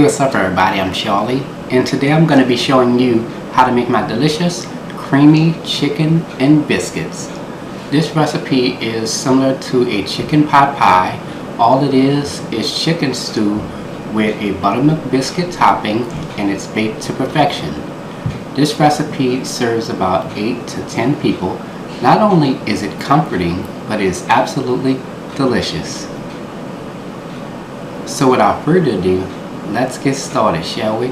what's up everybody, I'm Charlie, and today I'm going to be showing you how to make my delicious creamy chicken and biscuits. This recipe is similar to a chicken pot pie. All it is chicken stew with a buttermilk biscuit topping, and it's baked to perfection. This recipe serves about 8 to 10 people. Not only is it comforting, but it is absolutely delicious. So without further ado, let's get started, shall we?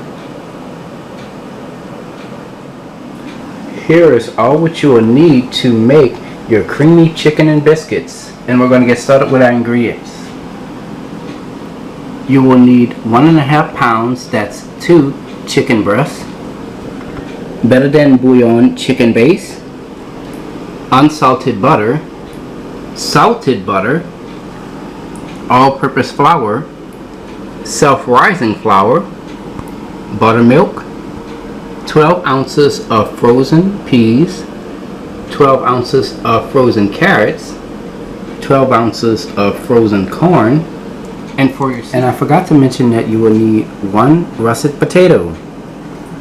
Here is all what you will need to make your creamy chicken and biscuits, and we're going to get started with our ingredients. You will need 1.5 pounds, that's 2 chicken breasts, better than bouillon chicken base, unsalted butter, salted butter, all-purpose flour, self-rising flour, buttermilk, 12 ounces of frozen peas, 12 ounces of frozen carrots, 12 ounces of frozen corn, and I forgot to mention that you will need 1 russet potato.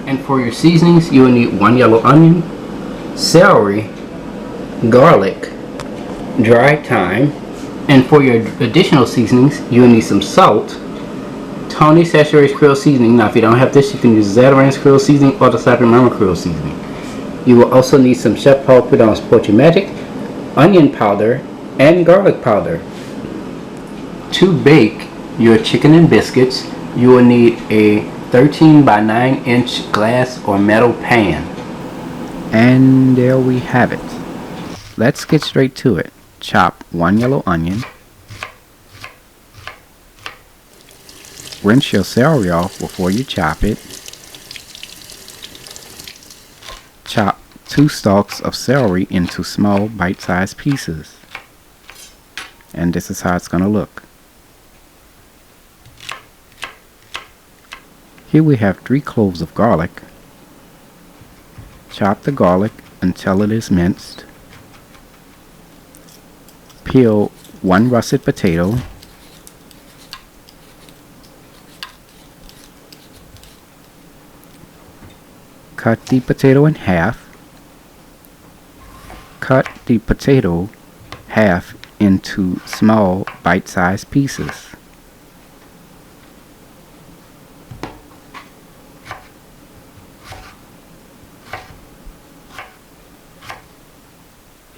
And for your seasonings, you will need 1 yellow onion, celery, garlic, dried thyme, and for your additional seasonings, you will need some salt, Tony Saturated Creole seasoning. Now if you don't have this, you can use Zatarain's Creole seasoning or the Sacred Mama Creole seasoning. You will also need some Chef Paul Prudhomme's Poetry Magic, onion powder, and garlic powder. To bake your chicken and biscuits, you will need a 13 by 9 inch glass or metal pan. And there we have it. Let's get straight to it. Chop 1 yellow onion. Rinse your celery off before you chop it. Chop 2 stalks of celery into small bite-sized pieces. And this is how it's going to look. Here we have 3 cloves of garlic. Chop the garlic until it is minced. Peel 1 russet potato. Cut the potato in half. Cut the potato half into small bite-sized pieces.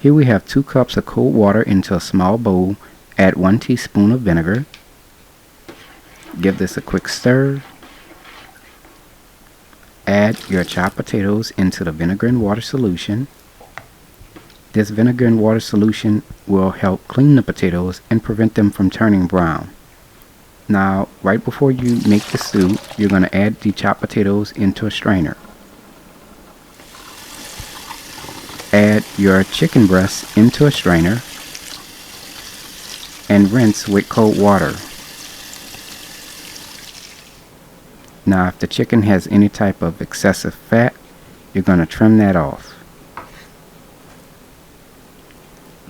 Here we have 2 cups of cold water into a small bowl. Add 1 teaspoon of vinegar. Give this a quick stir. Add your chopped potatoes into the vinegar and water solution. This vinegar and water solution will help clean the potatoes and prevent them from turning brown. Now, right before you make the stew, you're going to add the chopped potatoes into a strainer. Add your chicken breasts into a strainer and rinse with cold water. Now if the chicken has any type of excessive fat, you're going to trim that off.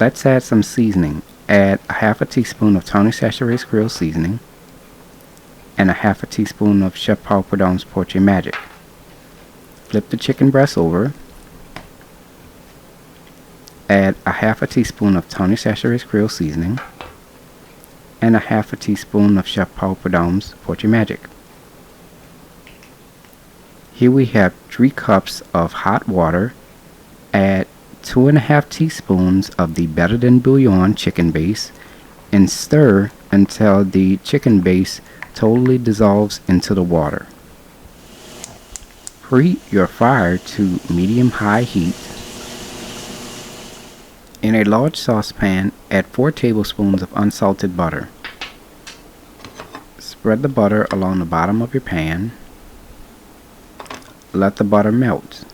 Let's add some seasoning. Add a half a teaspoon of Tony Saturated Creole seasoning and a half a teaspoon of Chef Paul Prudhomme's Poetry Magic. Flip the chicken breast over. Add a half a teaspoon of Tony Saturated Creole seasoning and a half a teaspoon of Chef Paul Prudhomme's Poetry Magic. Here we have 3 cups of hot water. Add 2.5 teaspoons of the better than bouillon chicken base and stir until the chicken base totally dissolves into the water. Preheat your fire to medium-high heat. In a large saucepan, add 4 tablespoons of unsalted butter. Spread the butter along the bottom of your pan. Let the butter melt.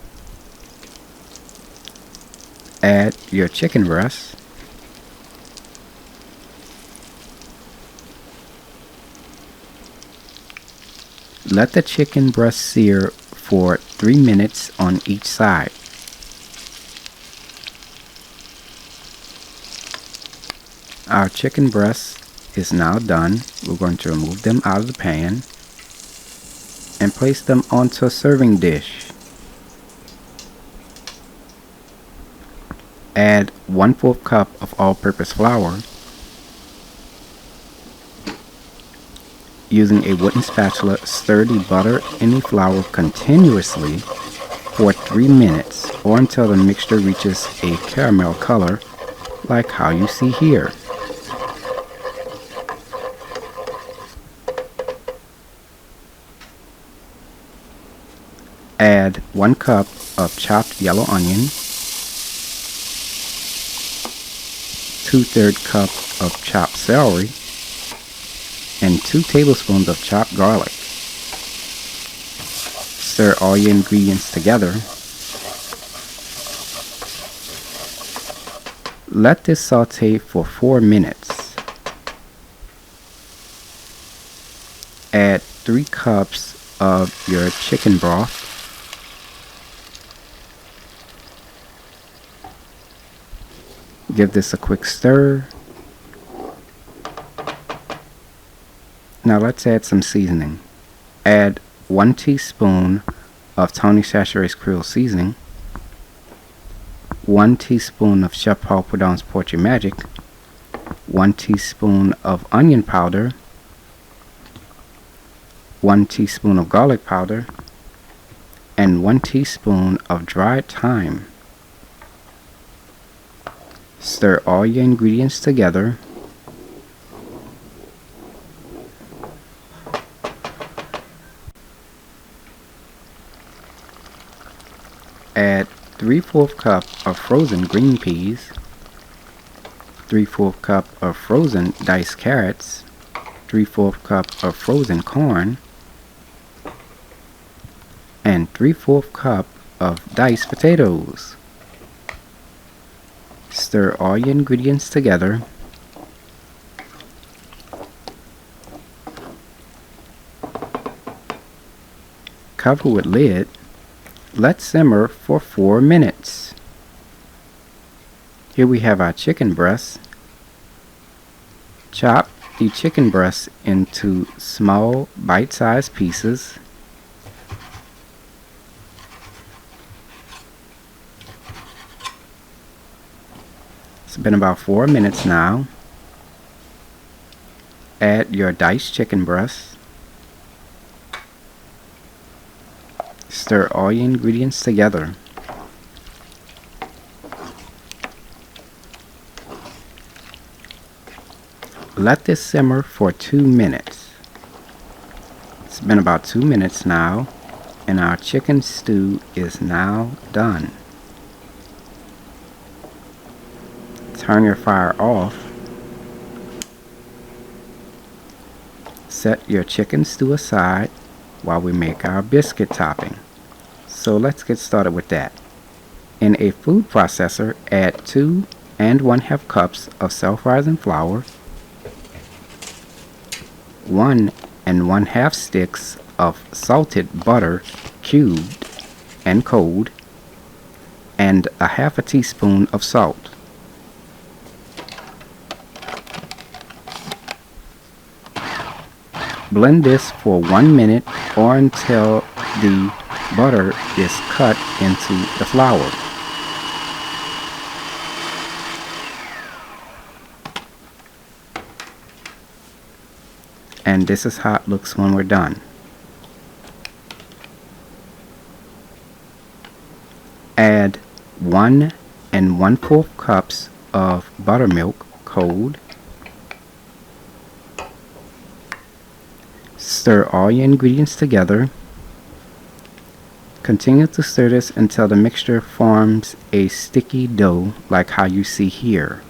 Add your chicken breasts. Let the chicken breast sear for 3 minutes on each side. Our chicken breast is now done. We're going to remove them out of the pan. and place them onto a serving dish. Add 1/4 cup of all-purpose flour. Using a wooden spatula, stir the butter and the flour continuously for 3 minutes or until the mixture reaches a caramel color like how you see here. Add 1 cup of chopped yellow onion, 2/3 cup of chopped celery, and 2 tablespoons of chopped garlic. Stir all your ingredients together. Let this saute for 4 minutes. Add 3 cups of your chicken broth. Give this a quick stir. Now let's add some seasoning. Add 1 teaspoon of Tony Chachere's Creole seasoning, 1 teaspoon of Chef Paul Prudhomme's Poetry Magic, 1 teaspoon of onion powder, 1 teaspoon of garlic powder, and 1 teaspoon of dried thyme. Stir all your ingredients together. Add 3/4 cup of frozen green peas, 3/4 cup of frozen diced carrots, 3/4 cup of frozen corn, and 3/4 cup of diced potatoes. Stir all your ingredients together. Cover with lid. Let simmer for 4 minutes. Here we have our chicken breast. Chop the chicken breast into small bite-sized pieces. It's been about 4 minutes now. Add your diced chicken breast. Stir all your ingredients together. Let this simmer for 2 minutes. It's been about 2 minutes now, and our chicken stew is now done. Turn your fire off. Set your chicken stew aside while we make our biscuit topping. So let's get started with that. In a food processor, add 2 1/2 cups of self-rising flour, 1 1/2 sticks of salted butter cubed and cold, and a 1/2 teaspoon of salt. Blend this for 1 minute or until the butter is cut into the flour. And this is how it looks when we're done. Add 1 1/4 cups of buttermilk cold. Stir all your ingredients together. Continue to stir this until the mixture forms a sticky dough like how you see here.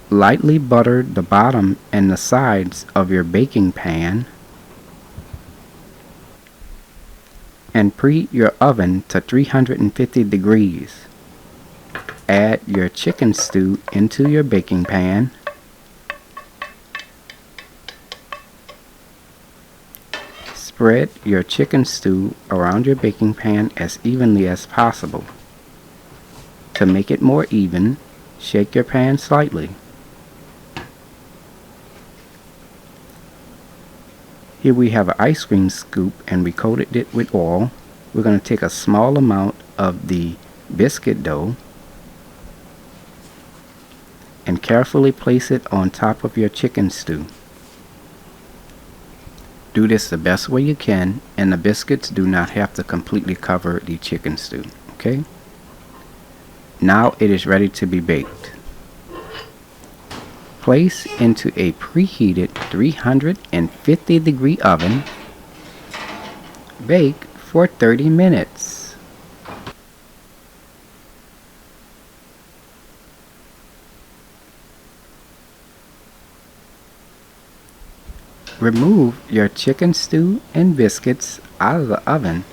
Lightly butter the bottom and the sides of your baking pan and preheat your oven to 350 degrees. Add your chicken stew into your baking pan. Spread your chicken stew around your baking pan as evenly as possible. To make it more even, shake your pan slightly. Here we have an ice cream scoop and we coated it with oil. We're going to take a small amount of the biscuit dough and carefully place it on top of your chicken stew. Do this the best way you can, and the biscuits do not have to completely cover the chicken stew. Okay? Now it is ready to be baked. Place into a preheated 350-degree oven. Bake for 30 minutes. Remove your chicken stew and biscuits out of the oven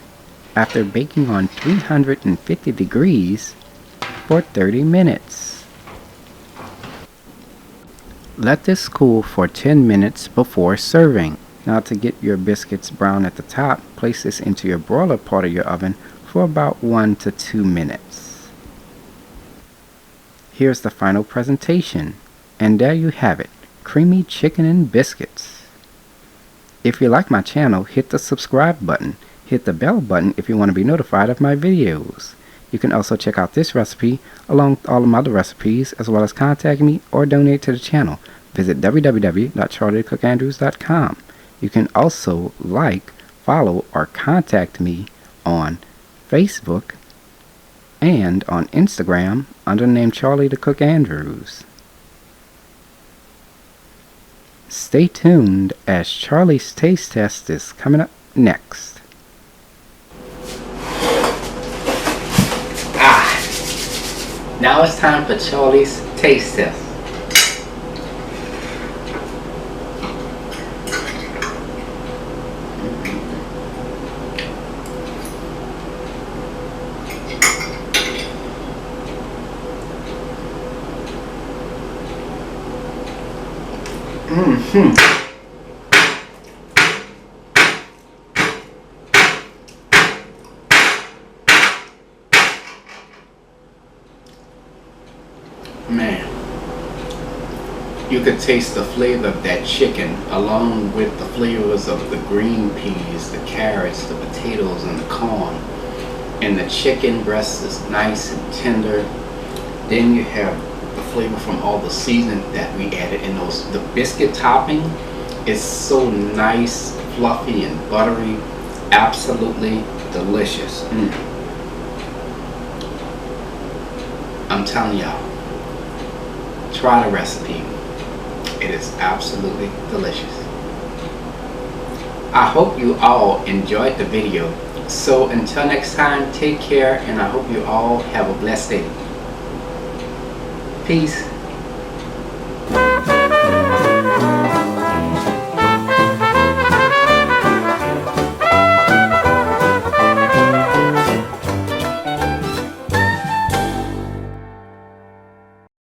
after baking on 350 degrees for 30 minutes. Let this cool for 10 minutes before serving. Now, to get your biscuits brown at the top, place this into your broiler part of your oven for about 1 to 2 minutes. Here's the final presentation, and there you have it, creamy chicken and biscuits. If you like my channel, hit the subscribe button. Hit the bell button if you want to be notified of my videos. You can also check out this recipe along with all of my other recipes, as well as contact me or donate to the channel. Visit www.charliethecookandrews.com. You can also like, follow, or contact me on Facebook and on Instagram under the name Charlie the Cook Andrews. Stay tuned as Charlie's Taste Test is coming up next. Now it's time for Charlie's Taste Test. Man, you could taste the flavor of that chicken along with the flavors of the green peas, the carrots, the potatoes, and the corn. And the chicken breast is nice and tender. Then you have the flavor from all the seasoning that we added in those. The biscuit topping is so nice, fluffy, and buttery. Absolutely delicious. I'm telling y'all, try the recipe. It is absolutely delicious. I hope you all enjoyed the video. So until next time, take care, and I hope you all have a blessed day. Peace.